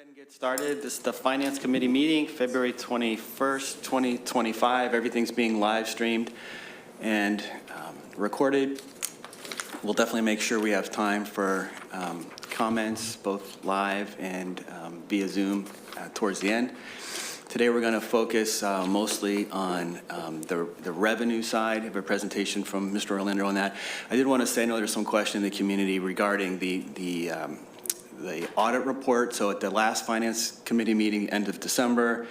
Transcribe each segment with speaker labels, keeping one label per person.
Speaker 1: ahead and get started. This is the Finance Committee meeting, February 21st, 2025. Everything's being live streamed and recorded. We'll definitely make sure we have time for comments, both live and via Zoom towards the end. Today we're going to focus mostly on the revenue side of a presentation from Mr. Orlando on that. I did want to say, I know there's some question in the community regarding the audit report. So at the last Finance Committee meeting, end of December,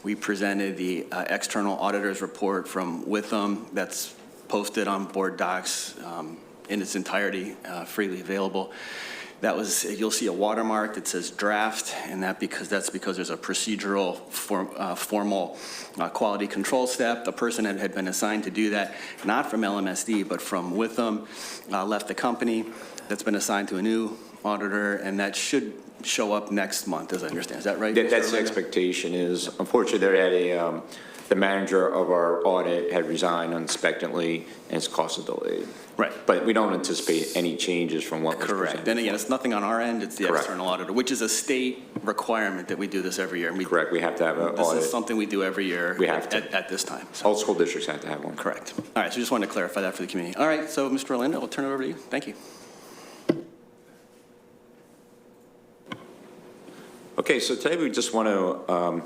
Speaker 1: we presented the external auditor's report from Witham. That's posted on board docs in its entirety, freely available. That was, you'll see a watermark that says draft, and that's because there's a procedural formal quality control step. The person that had been assigned to do that, not from LMSD, but from Witham, left the company. That's been assigned to a new auditor, and that should show up next month, as I understand. Is that right?
Speaker 2: That's the expectation. Is unfortunately there had the manager of our audit had resigned unexpectedly, and it's caused a delay.
Speaker 1: Right.
Speaker 2: But we don't anticipate any changes from what was
Speaker 1: correct. Then again, it's nothing on our end. It's the
Speaker 2: correct.
Speaker 1: External auditor, which is a state requirement that we do this every year. And
Speaker 2: correct. We have to have an
Speaker 1: this
Speaker 2: audit.
Speaker 1: Is something we do every year.
Speaker 2: We have
Speaker 1: at this time.
Speaker 2: So. All school districts have to have one.
Speaker 1: Correct. All right. So just wanted to clarify that for the community. All right. So Mr. Orlando, I'll turn it over to you. Thank you.
Speaker 2: Okay, so today we just want to,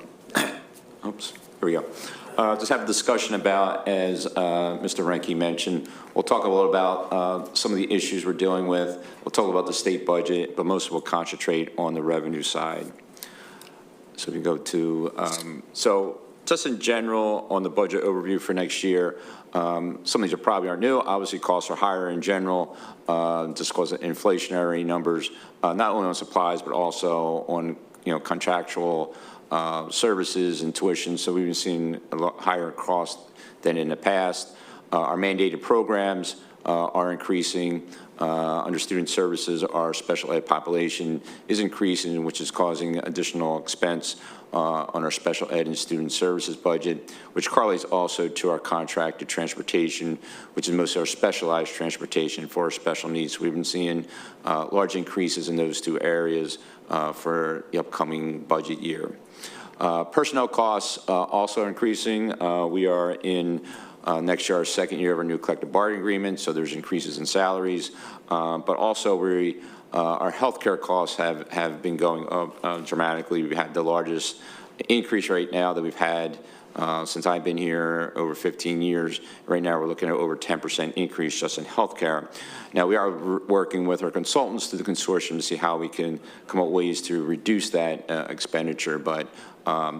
Speaker 2: oops, here we go. Just have a discussion about, as Mr. Renke mentioned, we'll talk a little about some of the issues we're dealing with. We'll talk about the state budget, but mostly we'll concentrate on the revenue side. So we go to, so just in general on the budget overview for next year, some of these are probably aren't new. Obviously, costs are higher in general, just because of inflationary numbers, not only on supplies, but also on contractual services and tuition. So we've been seeing a lot higher cost than in the past. Our mandated programs are increasing. Under student services, our special ed population is increasing, which is causing additional expense on our special ed and student services budget, which correlates also to our contracted transportation, which is most of our specialized transportation for our special needs. So we've been seeing large increases in those two areas for the upcoming budget year. Personnel costs also increasing. We are in next year, our second year of our new collective bargaining agreement, so there's increases in salaries, but also our healthcare costs have been going up dramatically. We've had the largest increase right now that we've had since I've been here over 15 years. Right now, we're looking at over 10% increase just in healthcare. Now, we are working with our consultants through the consortium to see how we can come up with ways to reduce that expenditure, but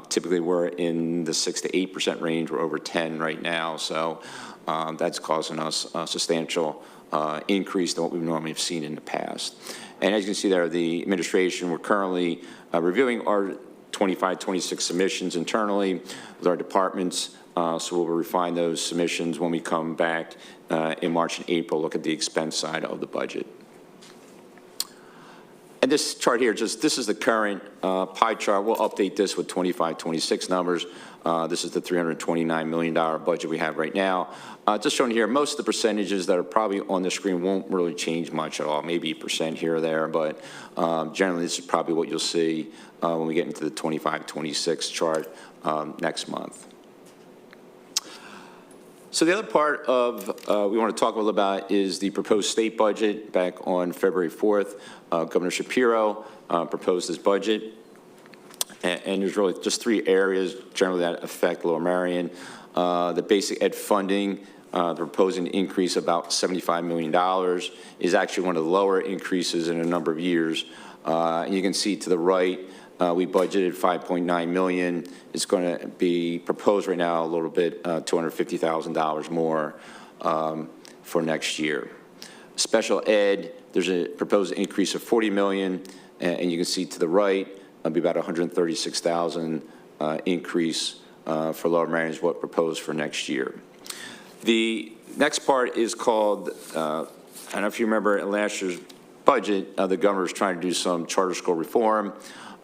Speaker 2: typically we're in the 6 to 8% range. We're over 10 right now, so that's causing us a substantial increase than what we normally have seen in the past. And as you can see there, the administration, we're currently reviewing our 25-26 submissions internally with our departments, so we'll refine those submissions when we come back in March and April, look at the expense side of the budget. And this chart here, this is the current pie chart. We'll update this with 25-26 numbers. This is the $329 million budget we have right now. Just showing here, most of the percentages that are probably on the screen won't really change much at all, maybe a % here or there, but generally this is probably what you'll see when we get into the 25-26 chart next month. So the other part of we want to talk a little about is the proposed state budget. Back on February 4th, Governor Shapiro proposed this budget. And there's really just three areas generally that affect Lower Merion. The basic ed funding, they're proposing an increase of about $75 million, is actually one of the lower increases in a number of years. And you can see to the right, we budgeted $5.9 million. It's going to be proposed right now a little bit, $250,000 more for next year. Special ed, there's a proposed increase of $40 million, and you can see to the right, it'll be about $136,000 increase for Lower Merion is what proposed for next year. The next part is called, I don't know if you remember in last year's budget, the governor was trying to do some charter school reform.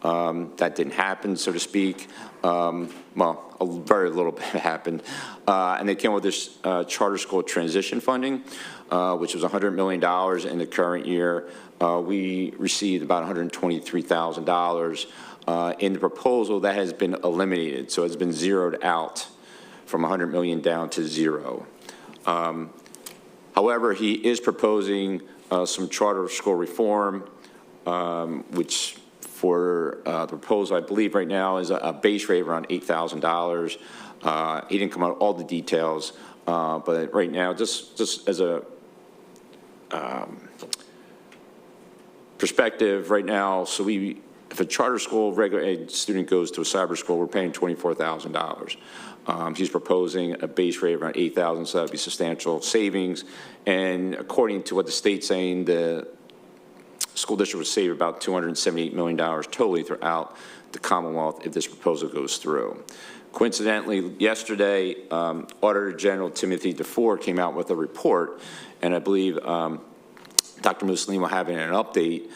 Speaker 2: That didn't happen, so to speak. Well, very little bit happened. And they came up with this charter school transition funding, which was $100 million in the current year. We received about $123,000. in the proposal, that has been eliminated. So it's been zeroed out from 100 million down to zero. However, he is proposing some charter school reform, which for the proposal, I believe right now is a base rate around $8,000. He didn't come out with all the details, but right now, just as a perspective right now, so if a charter school regular ed student goes to a cyber school, we're paying $24,000. He's proposing a base rate of around $8,000, so that would be substantial savings. And according to what the state's saying, the school district would save about $278 million totally throughout the Commonwealth if this proposal goes through. Coincidentally, yesterday, Auditor General Timothy DeFore came out with a report, and I believe Dr. Mussolini will have an update.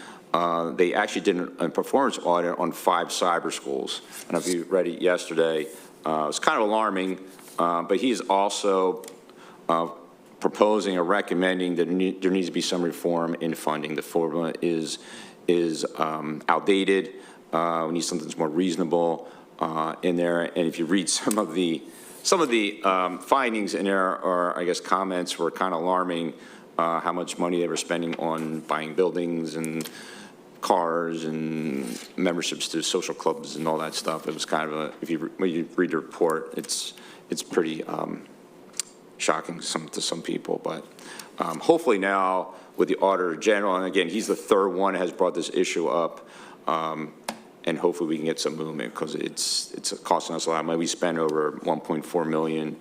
Speaker 2: They actually did a performance audit on 5 cyber schools. I don't know if you read it yesterday. It's kind of alarming, but he's also proposing or recommending that there needs to be some reform in funding. The formula is outdated. We need something that's more reasonable in there. And if you read some of the findings in there, or I guess comments, were kind of alarming. How much money they were spending on buying buildings and cars and memberships to social clubs and all that stuff. It was kind of when you read the report, it's pretty shocking to some people. But hopefully now with the Auditor General, and again, he's the third one that has brought this issue up, and hopefully we can get some movement, because it's costing us a lot of money. We spend over $1.4 million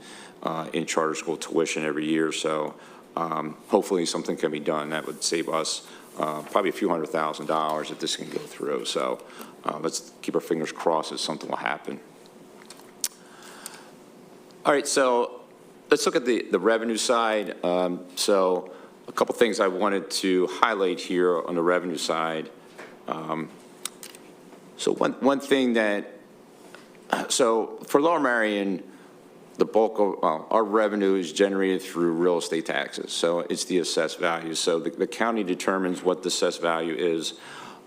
Speaker 2: in charter school tuition every year, so hopefully something can be done that would save us probably a few $100,000 if this can go through. So let's keep our fingers crossed that something will happen. All right, so let's look at the revenue side. So a couple things I wanted to highlight here on the revenue side. So one thing so for Lower Merion, the bulk of our revenue is generated through real estate taxes. So it's the assessed value. So the county determines what the assessed value is.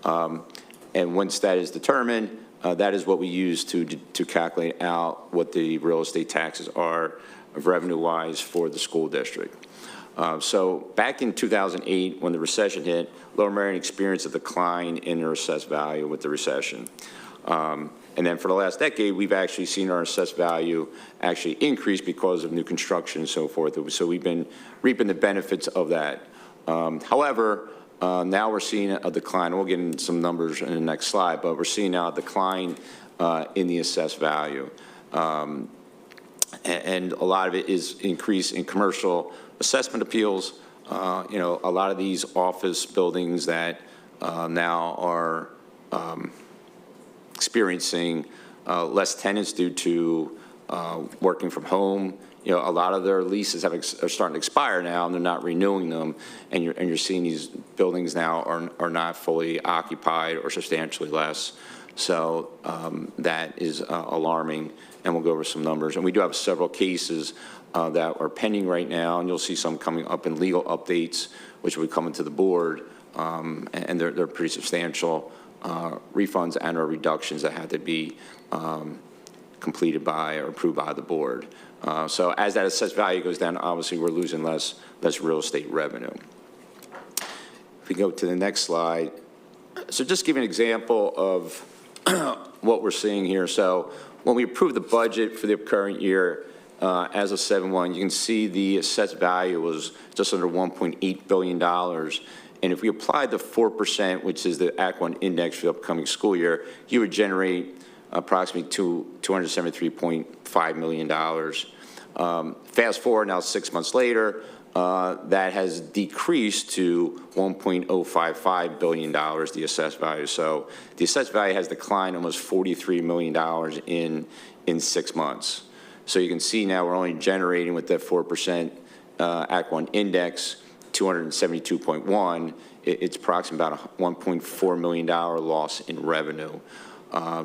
Speaker 2: And once that is determined, that is what we use to calculate out what the real estate taxes are revenue-wise for the school district. So back in 2008, when the recession hit, Lower Merion experienced a decline in their assessed value with the recession. And then for the last decade, we've actually seen our assessed value actually increase because of new construction and so forth. So we've been reaping the benefits of that. However, now we're seeing a decline. We'll get into some numbers in the next slide, but we're seeing now a decline in the assessed value. And a lot of it is increase in commercial assessment appeals. You know, a lot of these office buildings that now are experiencing less tenants due to working from home. You know, a lot of their leases are starting to expire now, and they're not renewing them. And you're seeing these buildings now are not fully occupied or substantially less. So that is alarming, and we'll go over some numbers. And we do have several cases that are pending right now, and you'll see some coming up in legal updates, which will be coming to the board, and they're pretty substantial refunds and or reductions that had to be completed by or approved by the board. So as that assessed value goes down, obviously we're losing less real estate revenue. If we go to the next slide. So just give an example of what we're seeing here. So when we approved the budget for the current year, as of 7/1, you can see the assessed value was just under $1.8 billion. And if we applied the 4%, which is the Act 1 index for the upcoming school year, you would generate approximately $273.5 million. Fast forward now 6 months later, that has decreased to $1.055 billion, the assessed value. So the assessed value has declined almost $43 million in 6 months. So you can see now we're only generating with that 4% Act 1 index, 272.1. It's approximately about a $1.4 million loss in revenue.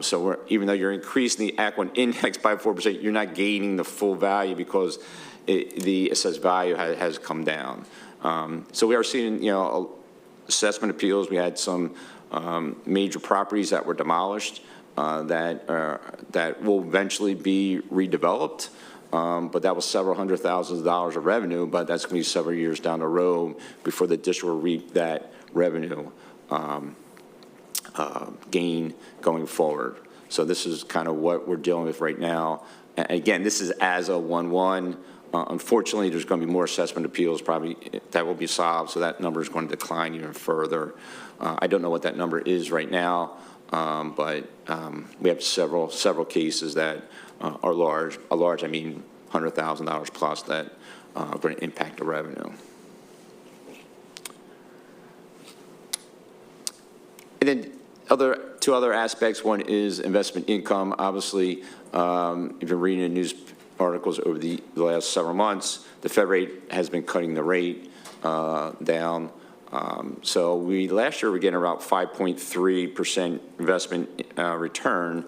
Speaker 2: So even though you're increasing the Act 1 index by 4%, you're not gaining the full value because the assessed value has come down. So we are seeing, you know, assessment appeals. We had some major properties that were demolished that will eventually be redeveloped. But that was several hundred thousands of dollars of revenue, but that's going to be several years down the road before the district will reap that revenue gain going forward. So this is kind of what we're dealing with right now. And again, this is as of 1/1. Unfortunately, there's going to be more assessment appeals probably that will be solved, so that number is going to decline even further. I don't know what that number is right now, but we have several cases that are large. I mean $100,000 plus that are going to impact the revenue. And then two other aspects. One is investment income. Obviously, if you're reading the news articles over the last several months, the Fed rate has been cutting the rate down. So last year we're getting about 5.3% investment return.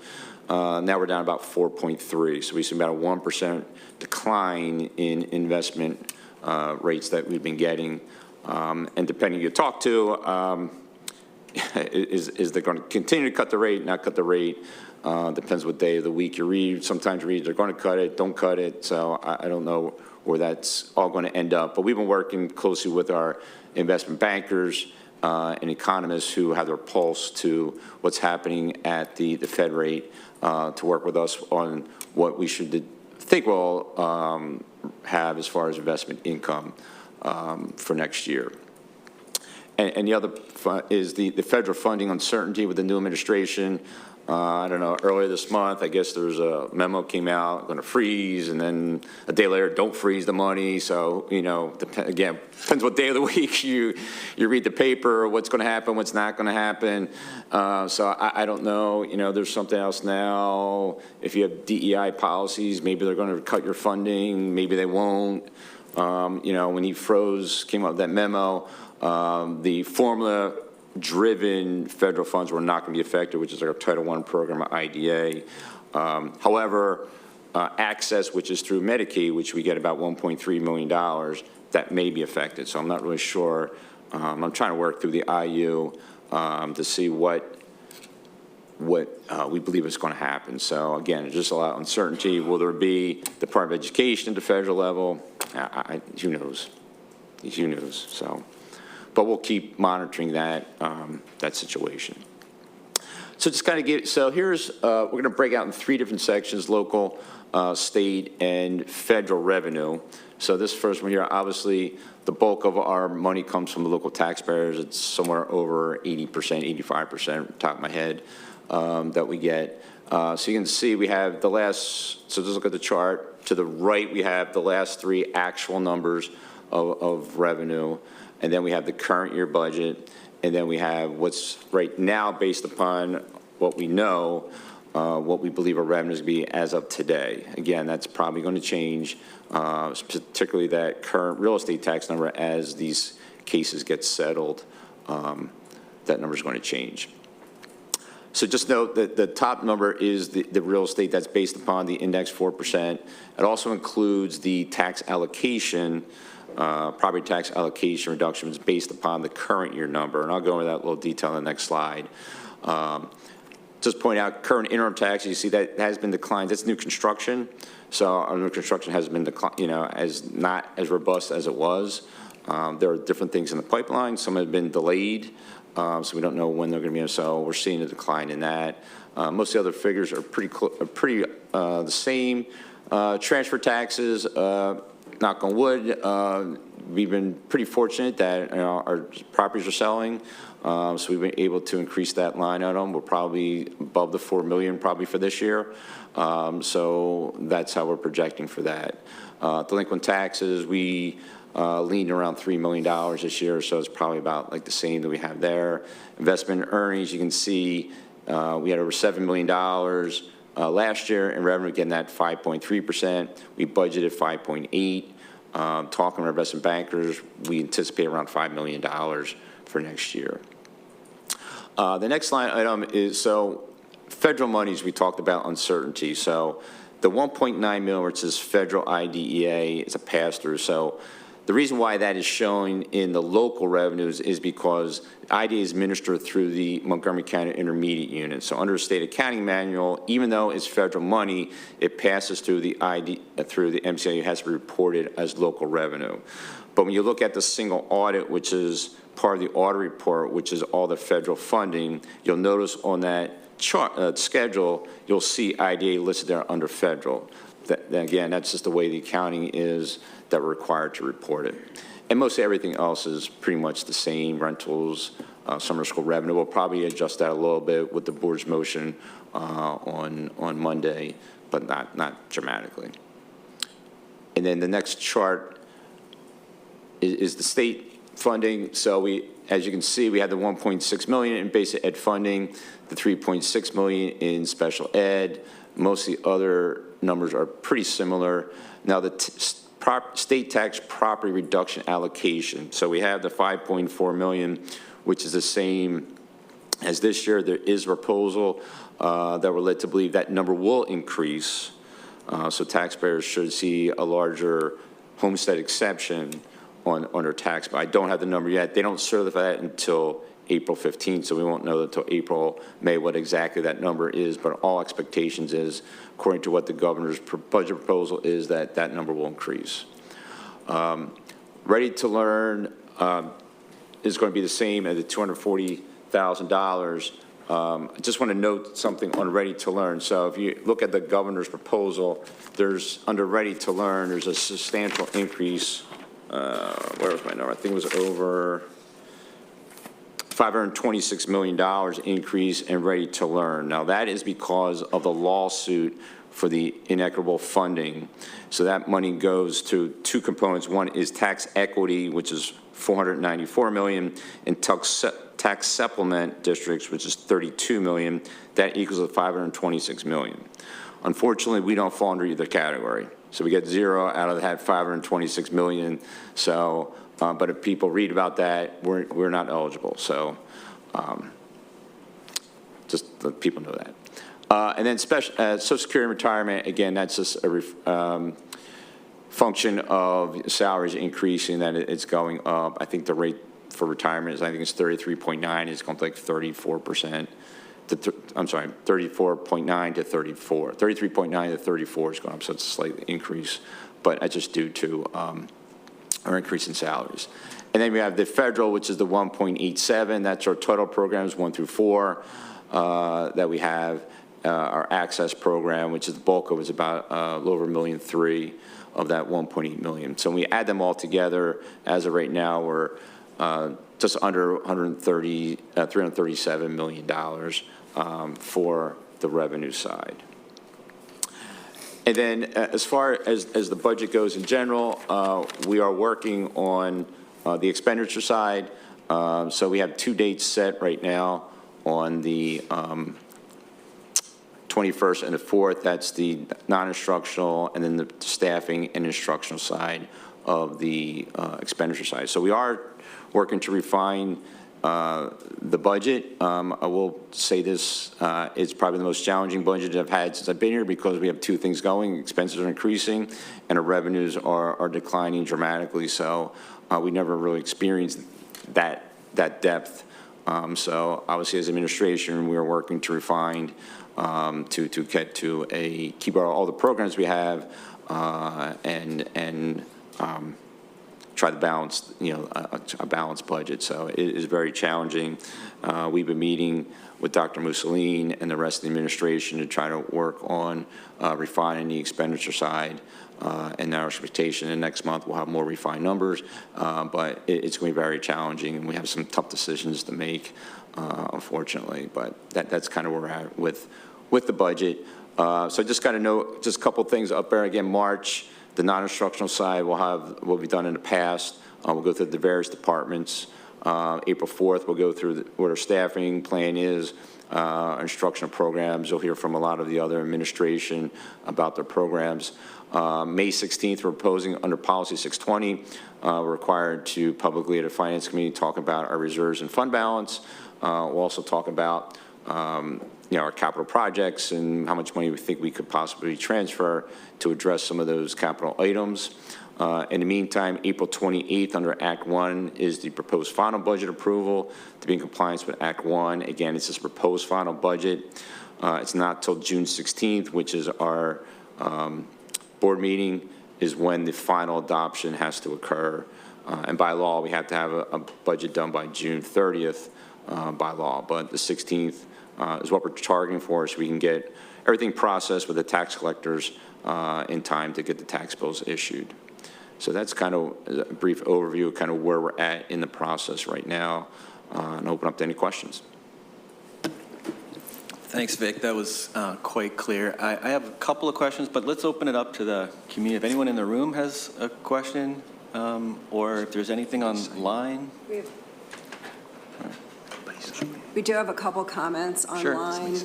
Speaker 2: Now we're down about 4.3. So we see about a 1% decline in investment rates that we've been getting. And depending who you talk to, is they're going to continue to cut the rate, not cut the rate. Depends what day of the week you read. Sometimes you read they're going to cut it, don't cut it. So I don't know where that's all going to end up. But we've been working closely with our investment bankers and economists who have their pulse to what's happening at the Fed rate to work with us on what we should think we'll have as far as investment income for next year. And the other is the federal funding uncertainty with the new administration. I don't know, earlier this month, I guess there was a memo came out, going to freeze, and then a day later, don't freeze the money. So, you know, again, depends what day of the week you read the paper, what's going to happen, what's not going to happen. So I don't know, you know, there's something else now. If you have DEI policies, maybe they're going to cut your funding, maybe they won't. You know, when he came up with that memo, the formula-driven federal funds were not going to be affected, which is our Title I program, IDA. However, access, which is through Medicaid, which we get about $1.3 million, that may be affected. So I'm not really sure. I'm trying to work through the IU to see what we believe is going to happen. So again, there's just a lot of uncertainty. Will there be Department of Education at the federal level? Who knows? Who knows? So. But we'll keep monitoring that situation. So just kind of here's, we're going to break out in 3 different sections: local, state, and federal revenue. So this first one here, obviously, the bulk of our money comes from the local taxpayers. It's somewhere over 80%, 85%, top of my head, that we get. So you can see we have so just look at the chart. To the right, we have the last 3 actual numbers of revenue. And then we have the current year budget, and then we have what's right now based upon what we know, what we believe our revenues will be as of today. Again, that's probably going to change, particularly that current real estate tax number as these cases get settled. That number is going to change. So just note that the top number is the real estate that's based upon the index 4%. It also includes the tax allocation, property tax allocation reductions based upon the current year number. And I'll go into that little detail in the next slide. Just point out current interim tax, you see that has been declined. That's new construction. So our new construction has been as not as robust as it was. There are different things in the pipeline. Some have been delayed. So we don't know when they're going to be. So we're seeing a decline in that. Most of the other figures are pretty the same. Transfer taxes, knock on wood, we've been pretty fortunate that our properties are selling. So we've been able to increase that line item. We're probably above the $4 million probably for this year. So that's how we're projecting for that. Delinquent taxes, we leaned around $3 million this year, so it's probably about like the same that we have there. Investment earnings, you can see we had over $7 million last year in revenue, getting that 5.3%. We budgeted 5.8. Talking to our investment bankers, we anticipate around $5 million for next year. The next line item is, so federal monies, we talked about uncertainty. So the 1.9 million, which is federal IDEA, is a pass-through. So The reason why that is showing in the local revenues is because IDA is administered through the Montgomery County Intermediate Unit. So under the state accounting manual, even though it's federal money, it passes through the through the MCI. It has to be reported as local revenue. But when you look at the single audit, which is part of the audit report, which is all the federal funding, you'll notice on that chart schedule, you'll see IDA listed there under federal. Again, that's just the way the accounting is that we're required to report it. And most everything else is pretty much the same, rentals, summer school revenue. We'll probably adjust that a little bit with the board's motion on Monday, but not dramatically. And then the next chart is the state funding. So as you can see, we had the 1.6 million in basic ed funding, the 3.6 million in special ed. Most of the other numbers are pretty similar. Now the state tax property reduction allocation. So we have the 5.4 million, which is the same as this year. There is a proposal that we're led to believe that number will increase. So taxpayers should see a larger homestead exception on their tax, but I don't have the number yet. They don't certify that until April 15th, so we won't know until April, May what exactly that number is, but all expectations is, according to what the governor's budget proposal is, that that number will increase. Ready to Learn is going to be the same as the $240,000. I just want to note something on Ready to Learn. So if you look at the governor's proposal, there's, under Ready to Learn, there's a substantial increase. Where was my number? I think it was over $526 million increase in Ready to Learn. Now that is because of the lawsuit for the inequitable funding. So that money goes to two components. One is tax equity, which is $494 million, and tax supplement districts, which is $32 million. That equals $526 million. Unfortunately, we don't fall under either category. So we get zero out of that $526 million. So, but if people read about that, we're not eligible. So just let people know that. And then Social Security and retirement, again, that's just a function of salaries increasing, that it's going up. I think the rate for retirement is, I think it's 33.9. It's going to like 34%. I'm sorry, 34.9 to 34. 33.9 to 34 is going up, so it's a slight increase, but that's just due to our increase in salaries. And then we have the federal, which is the 1.87. That's our total programs 1 through 4 that we have. Our access program, which is the bulk of it, is about a little over $1.3 million of that 1.8 million. So when we add them all together, as of right now, we're just under $337 million for the revenue side. And then as far as the budget goes in general, we are working on the expenditure side. So we have 2 dates set right now on the 21st and the 4th. That's the non-instructional, and then the staffing and instructional side of the expenditure side. So we are working to refine the budget. I will say this, it's probably the most challenging budget I've had since I've been here, because we have 2 things going. Expenses are increasing and our revenues are declining dramatically. So we never really experienced that depth. So obviously as administration, we are working to refine to get to keep all the programs we have and try to balance, a balanced budget. So it is very challenging. We've been meeting with Dr. Mussolini and the rest of the administration to try to work on refining the expenditure side. And our expectation in next month we'll have more refined numbers, but it's going to be very challenging, and we have some tough decisions to make, unfortunately. But that's kind of where we're at with the budget. So just got to note just a couple things up there. Again, March. The non-instructional side will have what we've done in the past. We'll go through the various departments. April 4th, we'll go through what our staffing plan is, our instructional programs. You'll hear from a lot of the other administration about their programs. May 16th, we're proposing under Policy 620, we're required to publicly at a Finance Committee talk about our reserves and fund balance. We'll also talk about our capital projects and how much money we think we could possibly transfer to address some of those capital items. In the meantime, April 28th, under Act 1, is the proposed final budget approval to be in compliance with Act 1. Again, it's this proposed final budget. It's not till June 16th, which is our board meeting, is when the final adoption has to occur. And by law, we have to have a budget done by June 30th by law. But the 16th is what we're targeting for, so we can get everything processed with the tax collectors in time to get the tax bills issued. So that's kind of a brief overview of kind of where we're at in the process right now, and open up to any questions.
Speaker 1: Thanks, Vic. That was quite clear. I have a couple of questions, but let's open it up to the community. If anyone in the room has a question, or if there's anything online.
Speaker 3: We do have a couple comments online,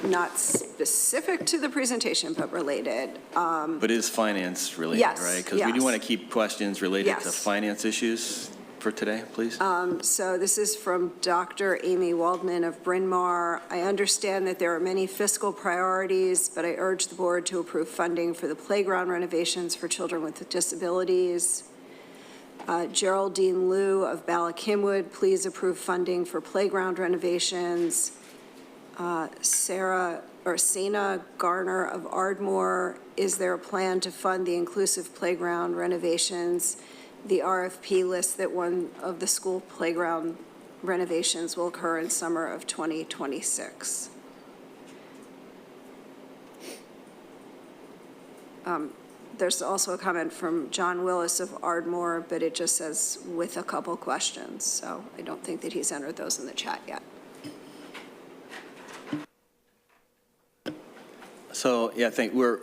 Speaker 3: not specific to the presentation, but related.
Speaker 1: But it is finance related,
Speaker 3: Yes,
Speaker 1: right? Because we do
Speaker 3: yes.
Speaker 1: want to keep questions related to
Speaker 3: Yes.
Speaker 1: finance issues for today, please.
Speaker 3: So this is from Dr. Amy Waldman of Bryn Mawr. I understand that there are many fiscal priorities, but I urge the board to approve funding for the playground renovations for children with disabilities. Geraldine Liu of Ballackinwood, please approve funding for playground renovations. Sana Garner of Ardmore, is there a plan to fund the inclusive playground renovations? The RFP lists that one of the school playground renovations will occur in summer of 2026. There's also a comment from John Willis of Ardmore, but it just says with a couple questions. So I don't think that he's entered those in the chat yet.
Speaker 1: So, yeah, I think we're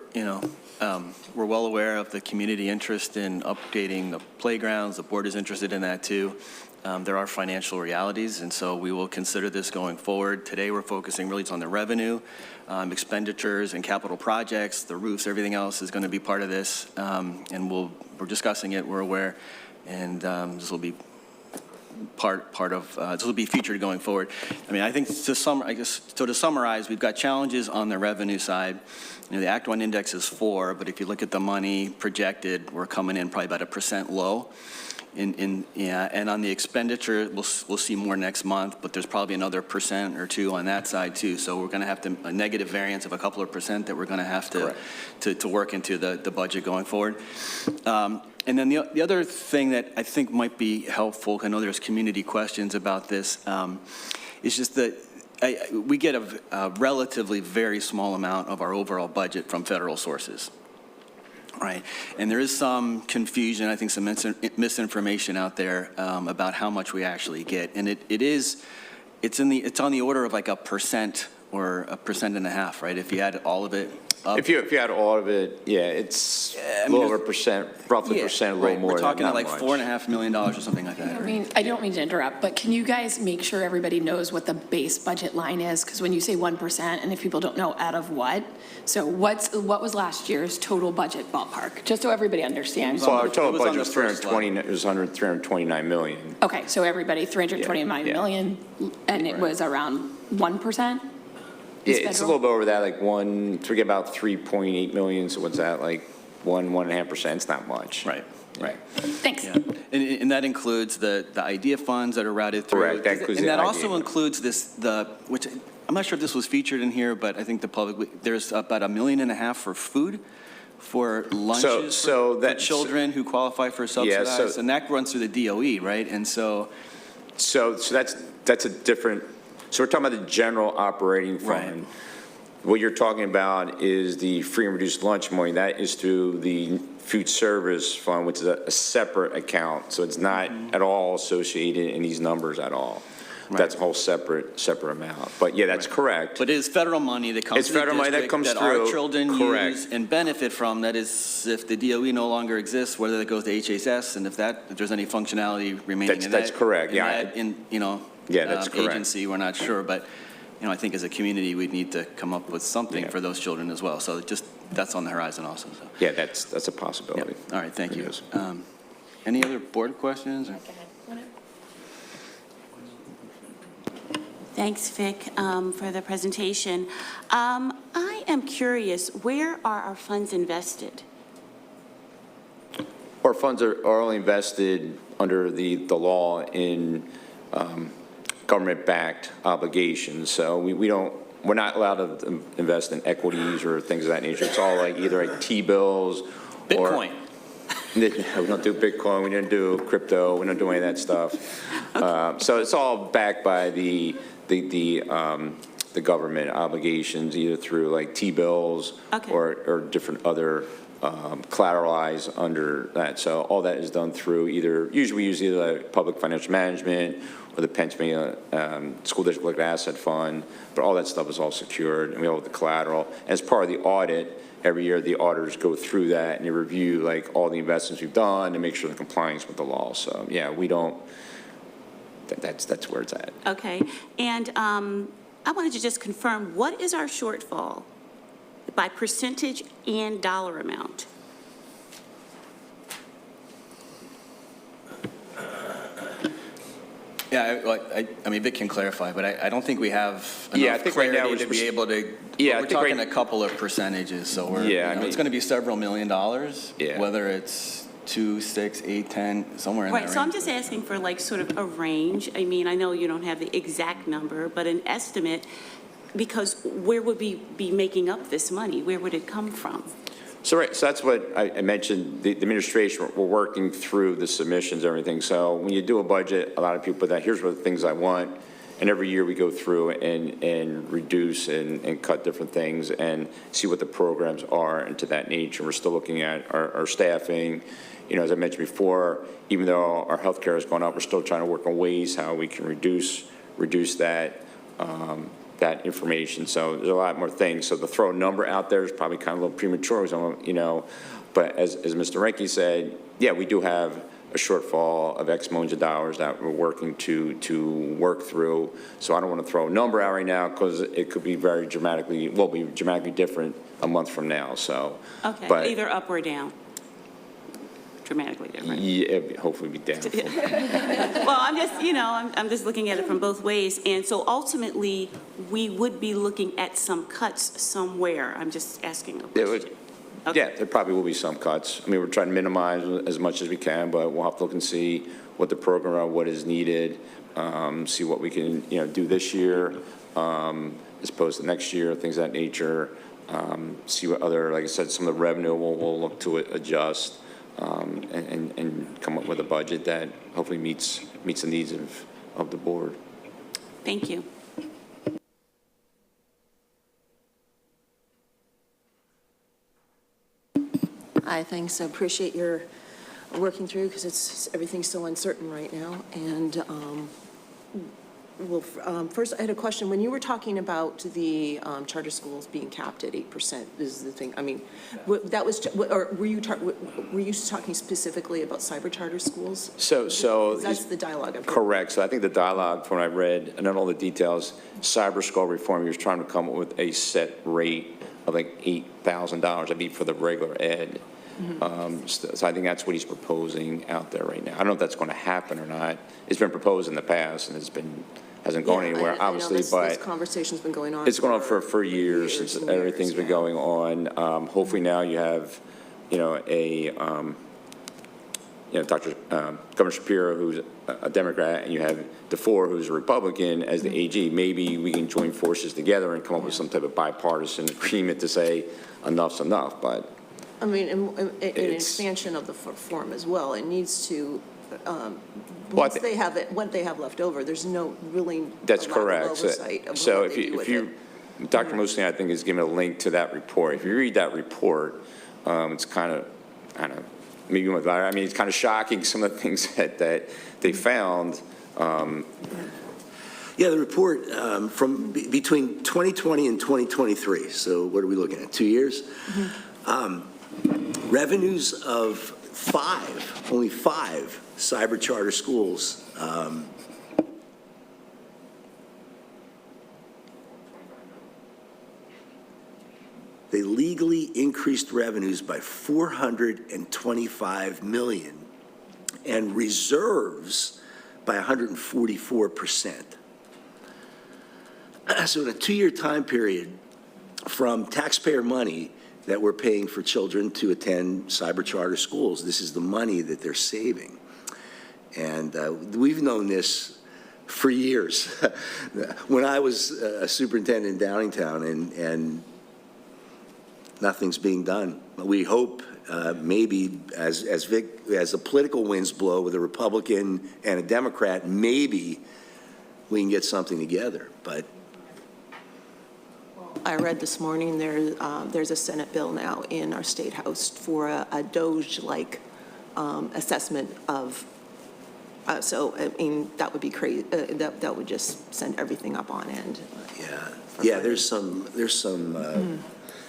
Speaker 1: well aware of the community interest in updating the playgrounds. The board is interested in that too. There are financial realities, and so we will consider this going forward. Today, we're focusing really on the revenue, expenditures, and capital projects. The roofs, everything else is going to be part of this, and we're discussing it. We're aware, and this will be part of this will be featured going forward. I mean, I think to summarize, we've got challenges on the revenue side. The Act 1 index is 4, but if you look at the money projected, we're coming in probably about 1% low. And on the expenditure, we'll see more next month, but there's probably another 1% or 2 on that side too. So we're going to have a negative variance of a couple of percent that we're going to have to work into the budget going forward. And then the other thing that I think might be helpful, I know there's community questions about this, is just that we get a relatively very small amount of our overall budget from federal sources. Right, and there is some confusion, I think some misinformation out there about how much we actually get, and it's on the order of like 1% or 1.5%, right? If you add all of it up.
Speaker 2: If you add all of it, yeah, it's a little over percent, roughly percent, a little
Speaker 1: right.
Speaker 2: more.
Speaker 1: We're talking
Speaker 2: than
Speaker 1: like
Speaker 2: much.
Speaker 1: $4.5 million or something like that.
Speaker 4: I don't mean to interrupt, but can you guys make sure everybody knows what the base budget line is? Because when you say 1%, and if people don't know out of what, so what was last year's total budget ballpark? Just so everybody understands.
Speaker 2: Well, our total
Speaker 1: It was on
Speaker 2: budget was
Speaker 1: the first
Speaker 2: 320. It was under 329 million.
Speaker 4: Okay, so everybody, 329
Speaker 2: Yeah.
Speaker 4: million, and it was around 1%?
Speaker 2: Yeah, it's a little bit over that, like we get about 3.8 million, so what's that, like 1.5%? It's not much.
Speaker 1: Right. Right.
Speaker 4: Thanks.
Speaker 1: Yeah. And that includes the IDEA funds that are routed through.
Speaker 2: Correct, that includes
Speaker 1: and
Speaker 2: the
Speaker 1: that
Speaker 2: IDEA.
Speaker 1: also includes which I'm not sure if this was featured in here, but I think the public, there's about $1.5 million for food, for lunches for children who qualify for subsidized, and that runs through the DOE, right? And so
Speaker 2: that's a different. So we're talking about the general operating fund.
Speaker 1: Right.
Speaker 2: What you're talking about is the free and reduced lunch money. That is through the food service fund, which is a separate account. So it's not at all associated in these numbers at all. Right. That's a whole separate amount. But yeah, that's correct.
Speaker 1: But it is federal money that comes
Speaker 2: to the district that
Speaker 1: our children
Speaker 2: correct.
Speaker 1: use and benefit from. That is, if the DOE no longer exists, whether that goes to HHS, and if there's any functionality remaining in that.
Speaker 2: That's correct. That's correct.
Speaker 1: Agency, we're not sure, but I think as a community we need to come up with something for those children as well. So that's on the horizon also. So.
Speaker 2: Yeah, that's a possibility.
Speaker 1: Yeah. All right, thank you. Any other board questions?
Speaker 5: Thanks, Vic, for the presentation. I am curious, where are our funds invested?
Speaker 2: Our funds are only invested under the law in government-backed obligations, so we're not allowed to invest in equities or things of that nature. It's all like either like T-bills or...
Speaker 1: Bitcoin.
Speaker 2: We don't do Bitcoin, we don't do crypto, we don't do any of that stuff. So it's all backed by the government obligations, either through like T-bills
Speaker 5: Okay.
Speaker 2: or different other collateralized under that. So all that is done through usually we use either public financial management or the Pennsylvania School District Liquid Asset Fund, but all that stuff is all secured, and we have the collateral. As part of the audit, every year the auditors go through that and they review like all the investments we've done and make sure they're compliance with the law. So yeah, we don't, that's where it's at.
Speaker 5: Okay, and I wanted to just confirm, what is our shortfall by percentage and dollar amount?
Speaker 1: Yeah, I mean, Vic can clarify, but I don't think we have
Speaker 2: Yeah, I
Speaker 1: enough
Speaker 2: think right now
Speaker 1: clarity to be able to,
Speaker 2: Yeah, I
Speaker 1: we're
Speaker 2: think
Speaker 1: talking
Speaker 2: right-
Speaker 1: a couple of percentages, so we're,
Speaker 2: Yeah, I mean-
Speaker 1: it's going to be several $1 million,
Speaker 2: Yeah.
Speaker 1: whether it's 2, 6, 8, 10, somewhere in that
Speaker 5: Right,
Speaker 1: range.
Speaker 5: so I'm just asking for like sort of a range. I mean, I know you don't have the exact number, but an estimate, because where would we be making up this money? Where would it come from?
Speaker 2: So that's what I mentioned, the administration, we're working through the submissions, everything. So when you do a budget, a lot of people put that, here's what the things I want. And every year we go through and reduce and cut different things and see what the programs are and to that nature. We're still looking at our staffing. You know, as I mentioned before, even though our healthcare has gone up, we're still trying to work on ways how we can reduce that information. So there's a lot more things. So to throw a number out there is probably kind of a little premature, you know. But as Mr. Renke said, yeah, we do have a shortfall of X millions of dollars that we're working to work through. So I don't want to throw a number out right now because it could be dramatically different a month from now. So,
Speaker 5: Okay,
Speaker 2: but
Speaker 5: either up or down? Dramatically different.
Speaker 2: yeah, hopefully be down.
Speaker 5: Well, I'm just, you know, I'm just looking at it from both ways. And so ultimately, we would be looking at some cuts somewhere. I'm just asking a question. Okay.
Speaker 2: Yeah, there probably will be some cuts. I mean, we're trying to minimize as much as we can, but we'll have to look and see what the program are, what is needed, see what we can, you know, do this year as opposed to next year, things of that nature. See what other, like I said, some of the revenue we'll look to adjust and come up with a budget that hopefully meets the needs of the board.
Speaker 5: Thank you.
Speaker 6: Hi, thanks. I appreciate your working through because everything's so uncertain right now. And first, I had a question. When you were talking about the charter schools being capped at 8%, is the thing. I mean, that was, or were you talking specifically about cyber charter schools?
Speaker 2: So
Speaker 6: That's the dialogue. I've heard.
Speaker 2: Correct. So I think the dialogue, from what I read, and not all the details, cyber school reform, he was trying to come up with a set rate of like $8,000, that'd be for the regular ed. So I think that's what he's proposing out there right now. I don't know if that's going to happen or not. It's been proposed in the past, and hasn't gone
Speaker 6: Yeah,
Speaker 2: anywhere,
Speaker 6: I know
Speaker 2: obviously,
Speaker 6: this
Speaker 2: but
Speaker 6: conversation's been going on.
Speaker 2: it's going on for years, since
Speaker 6: and
Speaker 2: everything's been
Speaker 6: yeah.
Speaker 2: going on. Hopefully now you have, you know, Governor Shapiro, who's a Democrat, and you have DeFore, who's a Republican, as the AG. Maybe we can join forces together and come up with some type of bipartisan agreement to say enough's enough, but.
Speaker 6: I mean, an
Speaker 2: It's-
Speaker 6: expansion of the form as well. It needs to,
Speaker 2: I
Speaker 6: once
Speaker 2: thi-
Speaker 6: they have it, what they have left over, there's no really
Speaker 2: That's
Speaker 6: a lack of
Speaker 2: correct.
Speaker 6: oversight of
Speaker 2: So
Speaker 6: what they do
Speaker 2: if
Speaker 6: with
Speaker 2: you,
Speaker 6: it.
Speaker 2: Dr. Mosley, I think, is giving a link to that report. If you read that report, it's kind of, I don't know, maybe you want to, I mean, it's kind of shocking, some of the things that they found.
Speaker 7: Yeah, the report between 2020 and 2023, so what are we looking at, 2 years? Revenues of only five cyber charter schools they legally increased revenues by $425 million and reserves by 144%. So in a 2-year time period, from taxpayer money, that we're paying for children to attend cyber charter schools. This is the money that they're saving. And we've known this for years. When I was a superintendent in Downingtown, and nothing's being done. We hope maybe as the political winds blow with a Republican and a Democrat, maybe we can get something together. But
Speaker 6: I read this morning there's a Senate bill now in our State House for a DOGE-like assessment of, so, I mean, that would be crazy, that would just send everything up on end.
Speaker 7: yeah, there's some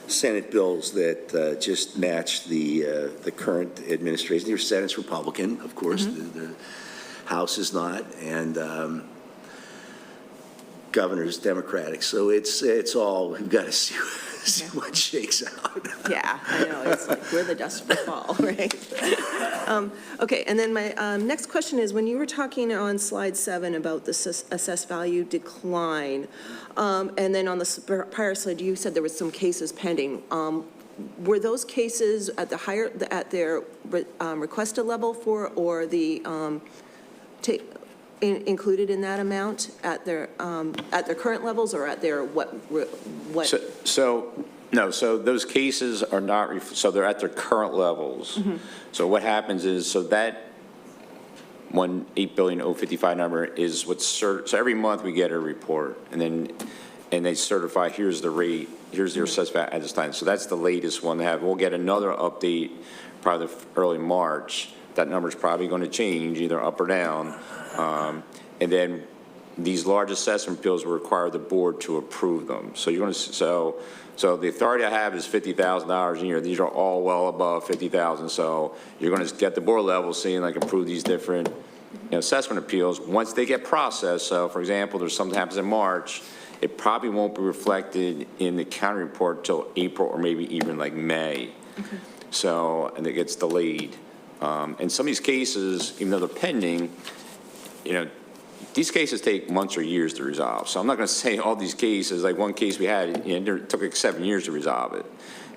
Speaker 7: Senate bills that just match the current administration. Your Senate's Republican, of course, the House is not, and Governor's Democratic. So it's all, we've got to see what shakes out.
Speaker 6: Yeah, I know, it's like, where the dust will fall, right? Okay, and then my next question is, when you were talking on slide 7 about the assessed value decline, and then on the prior slide, you said there was some cases pending. Were those cases at their requested level for, or the, included in that amount at their current levels, or at their what?
Speaker 2: So those cases are not, so they're at their current levels. So what happens is, so that 8,055 number is what's, so every month we get a report, and they certify, here's the rate, here's the assessed value at this time. So that's the latest one they have. We'll get another update probably early March. That number's probably going to change, either up or down. And then these large assessment bills will require the board to approve them. So you're going to, so the authority I have is $50,000 a year. These are all well above $50,000. So you're going to get the board level seeing like approve these different assessment appeals. Once they get processed, so for example, there's something happens in March, it probably won't be reflected in the county report till April or maybe even like May. So, and it gets delayed. And some of these cases, even though they're pending, these cases take months or years to resolve. So I'm not going to say all these cases, like one case we had, it took like 7 years to resolve it.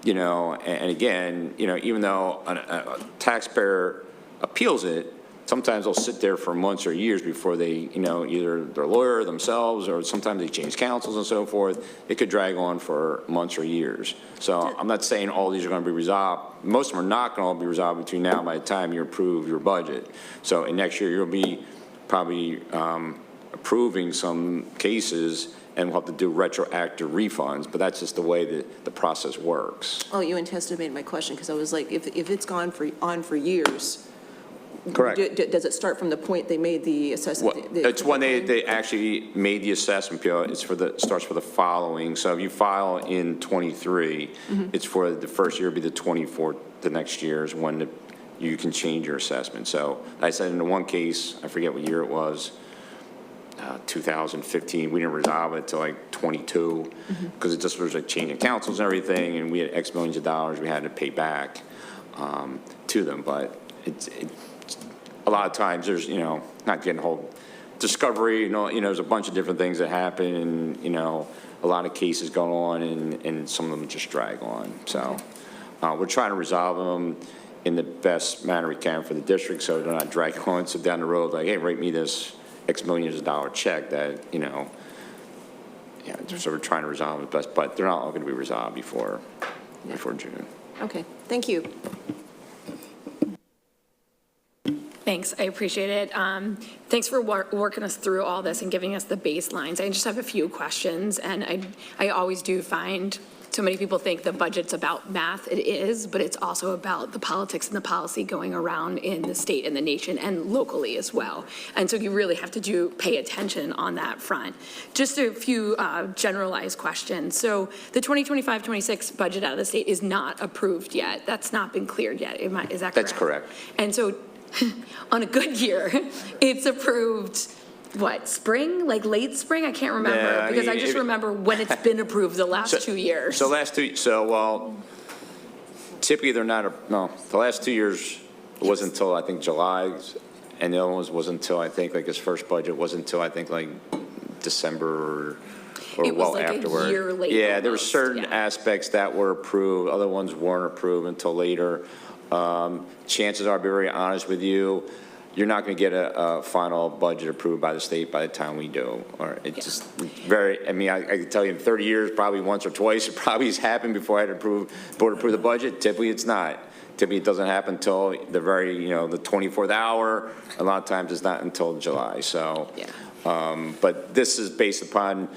Speaker 2: And again, even though a taxpayer appeals it, sometimes they'll sit there for months or years before they, either their lawyer themselves, or sometimes they change counsels and so forth. It could drag on for months or years. So I'm not saying all these are going to be resolved. Most of them are not going to all be resolved between now and by the time you approve your budget. So in next year, you'll be probably approving some cases, and we'll have to do retroactive refunds, but that's just the way that the process works.
Speaker 6: Oh, you anticipated my question, because I was like, if it's gone on for years.
Speaker 2: Correct.
Speaker 6: Does it start from the point they made the assessment?
Speaker 2: Well, it's when they actually made the assessment appeal. It's starts for the following. So if you file in 23, it's for the first year, be the 24th. The next year is when you can change your assessment. So I said in the one case, I forget what year it was, 2015. We didn't resolve it until like 22, because it just was like changing counsels and everything, and we had X millions of dollars we had to pay back to them. But a lot of times there's, not getting whole discovery, there's a bunch of different things that happen, and, a lot of cases go on, and some of them just drag on. So we're trying to resolve them in the best manner we can for the district, so they're not dragging on. So down the road, like, hey, write me this X millions of dollar check that, so we're trying to resolve it best, but they're not all going to be resolved before June.
Speaker 6: Okay, thank you.
Speaker 4: Thanks, I appreciate it. Thanks for working us through all this and giving us the baselines. I just have a few questions, and I always do find so many people think the budget's about math. It is, but it's also about the politics and the policy going around in the state and the nation and locally as well. And so you really have to pay attention on that front. Just a few generalized questions. So the 2025-26 budget out of the state is not approved yet. That's not been cleared yet. Is that correct?
Speaker 2: That's correct.
Speaker 4: And so on a good year, it's approved, what, spring? Like late spring? I can't remember,
Speaker 2: Yeah,
Speaker 4: because I just remember when it's been approved the last 2 years.
Speaker 2: Well, typically they're not, the last 2 years wasn't until I think July, and the other ones wasn't until I think like his first budget wasn't until I think like December or
Speaker 4: It was
Speaker 2: well
Speaker 4: like a
Speaker 2: afterward.
Speaker 4: year late
Speaker 2: Yeah, there were
Speaker 4: almost,
Speaker 2: certain
Speaker 4: yeah.
Speaker 2: aspects that were approved, other ones weren't approved until later. Chances are, I'll be very honest with you, you're not going to get a final budget approved by the state by the time we do. Or it's just very, I mean, I can tell you in 30 years, probably once or twice, it probably has happened before I had board approve the budget. Typically, it's not. Typically, it doesn't happen until the very, the 24th hour. A lot of times, it's not until July. So, but this is based upon,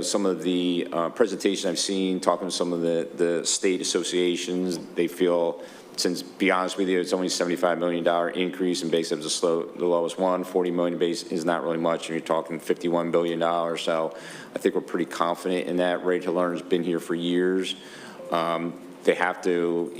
Speaker 2: some of the presentations I've seen, talking to some of the state associations. They feel, since, to be honest with you, it's only $75 million increase, and base is the lowest one. $40 million base is not really much, and you're talking $51 billion. So I think we're pretty confident in that. Ready to Learn has been here for years. They have to,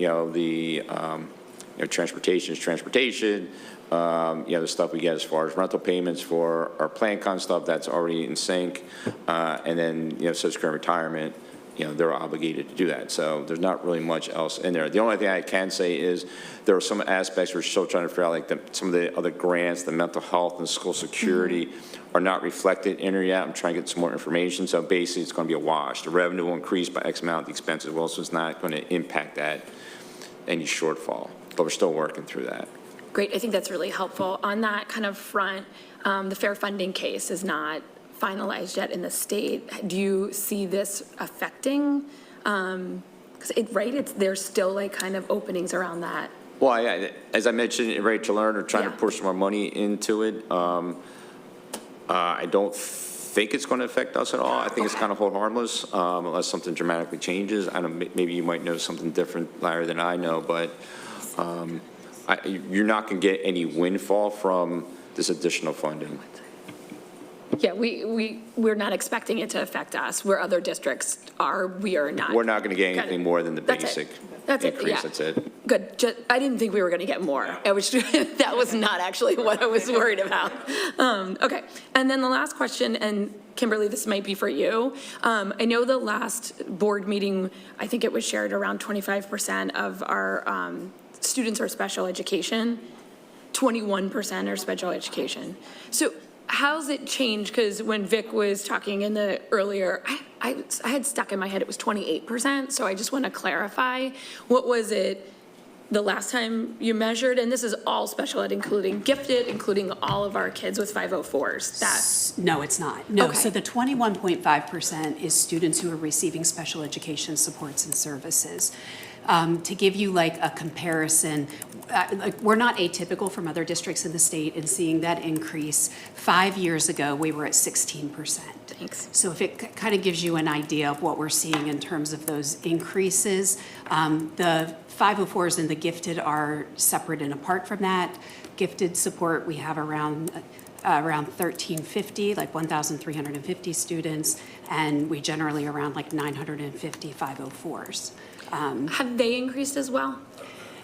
Speaker 2: transportation is transportation. The stuff we get as far as rental payments for our plan con stuff, that's already in sync. And then, Social Security retirement, they're obligated to do that. So there's not really much else in there. The only thing I can say is there are some aspects we're still trying to figure out, like some of the other grants, the mental health and school security are not reflected in there yet. I'm trying to get some more information. So basically, it's going to be a wash. The revenue will increase by X amount, the expenses will, so it's not going to impact that, any shortfall. But we're still working through that.
Speaker 4: Great, I think that's really helpful. On that kind of front, the fair funding case is not finalized yet in the state. Do you see this affecting, because there's still like kind of openings around that?
Speaker 2: Well, as I mentioned, Ready to Learn are trying to
Speaker 4: Yeah.
Speaker 2: push some more money into it. I don't think it's going to affect us at all. I think it's kind of hold harmless unless something dramatically changes. I don't. Maybe you might know something different, Larry, than I know, but you're not going to get any windfall from this additional funding.
Speaker 4: Yeah, we're not expecting it to affect us, where other districts are, we are not.
Speaker 2: We're not going to get
Speaker 4: Got it.
Speaker 2: anything more than the
Speaker 4: That's it.
Speaker 2: basic
Speaker 4: That's it,
Speaker 2: increase.
Speaker 4: yeah.
Speaker 2: That's it.
Speaker 4: Good, I didn't think we were going to get more. I was, that was not actually what I was worried about. Okay, and then the last question, and Kimberly, this might be for you. I know the last board meeting, I think it was shared around 25% of our students are special education, 21% are special education. So how's it changed? Because when Vic was talking in the earlier, I had stuck in my head it was 28%, so I just want to clarify. What was it the last time you measured? And this is all special ed, including gifted, including all of our kids with 504s.
Speaker 8: No, it's not. No,
Speaker 4: Okay.
Speaker 8: so the 21.5% is students who are receiving special education supports and services. To give you like a comparison, we're not atypical from other districts in the state in seeing that increase. 5 years ago, we were at 16%.
Speaker 4: Thanks.
Speaker 8: So if it kind of gives you an idea of what we're seeing in terms of those increases, the 504s and the gifted are separate and apart from that. Gifted support, we have around 1,350, like 1,350 students, and we generally around like 950 504s.
Speaker 4: Have they increased as well?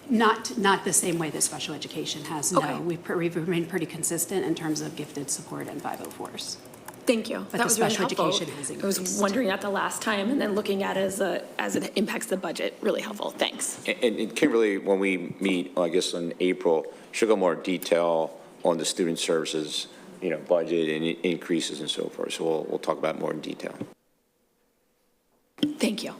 Speaker 8: Not the same way that special education has, no.
Speaker 4: Okay.
Speaker 8: We've remained pretty consistent in terms of gifted support and 504s.
Speaker 4: Thank you.
Speaker 8: But
Speaker 4: That
Speaker 8: the
Speaker 4: was really
Speaker 8: special
Speaker 4: helpful.
Speaker 8: education has
Speaker 4: I was
Speaker 8: increased.
Speaker 4: wondering that the last time, and then looking at it as it impacts the budget. Really helpful. Thanks.
Speaker 2: And Kimberly, when we meet, I guess in April, she'll go more detail on the student services, budget and increases and so forth. So we'll talk about it more in detail.
Speaker 4: Thank you.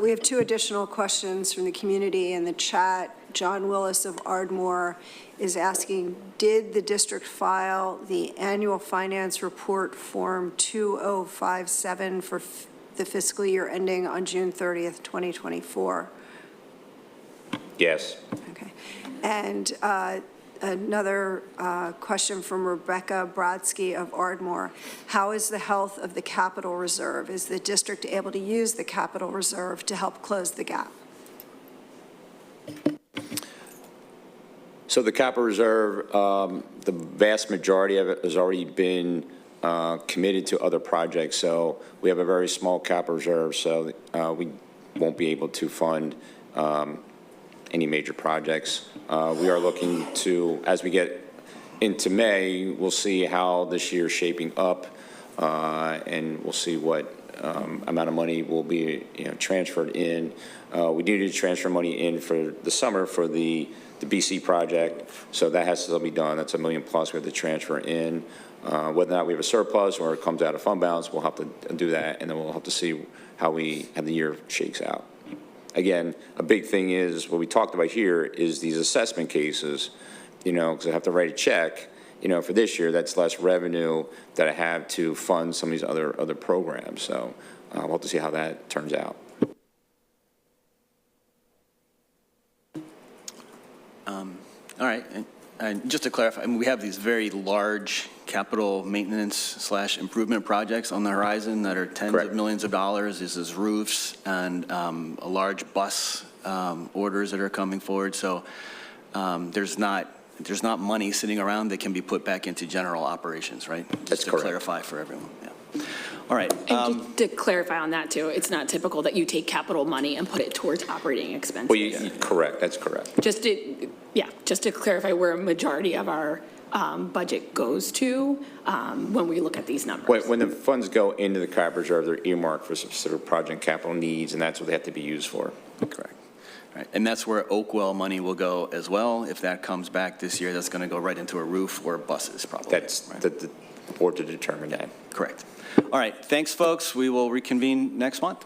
Speaker 3: We have two additional questions from the community in the chat. John Willis of Ardmore is asking, did the district file the annual finance report form 2057 for the fiscal year ending on June 30th, 2024?
Speaker 2: Yes.
Speaker 3: Okay. And another question from Rebecca Brodsky of Ardmore. How is the health of the capital reserve? Is the district able to use the capital reserve to help close the gap?
Speaker 2: So the capital reserve, the vast majority of it has already been committed to other projects. So we have a very small capital reserve, so we won't be able to fund any major projects. We are looking to, as we get into May, we'll see how this year's shaping up, and we'll see what amount of money will be, transferred in. We do need to transfer money in for the summer for the BC project, so that has to still be done. That's $1 million plus we have to transfer in. Whether or not we have a surplus or it comes out of fund balance, we'll have to do that, and then we'll have to see how the year shakes out. Again, a big thing is, what we talked about here is these assessment cases, because I have to write a check, for this year, that's less revenue that I have to fund some of these other programs. So we'll have to see how that turns out.
Speaker 1: All right, and just to clarify, we have these very large capital maintenance / improvement projects on the horizon that are tens
Speaker 2: Correct.
Speaker 1: of millions of dollars. This is roofs and a large bus orders that are coming forward. So there's not money sitting around that can be put back into general operations, right?
Speaker 2: That's
Speaker 1: Just to
Speaker 2: correct.
Speaker 1: clarify for everyone. Yeah. All right.
Speaker 4: And just to clarify on that too, it's not typical that you take capital money and put it towards operating expenses.
Speaker 2: Well, correct, that's correct.
Speaker 4: Just to clarify where a majority of our budget goes to when we look at these numbers.
Speaker 2: When the funds go into the capital reserve, they're earmarked for specific project capital needs, and that's what they have to be used for.
Speaker 1: Correct. Right. And that's where Oakwell money will go as well. If that comes back this year, that's going to go right into a roof or buses, probably.
Speaker 2: That's
Speaker 1: right?
Speaker 2: the board to determine that.
Speaker 1: Correct. All right. Thanks, folks. We will reconvene next month.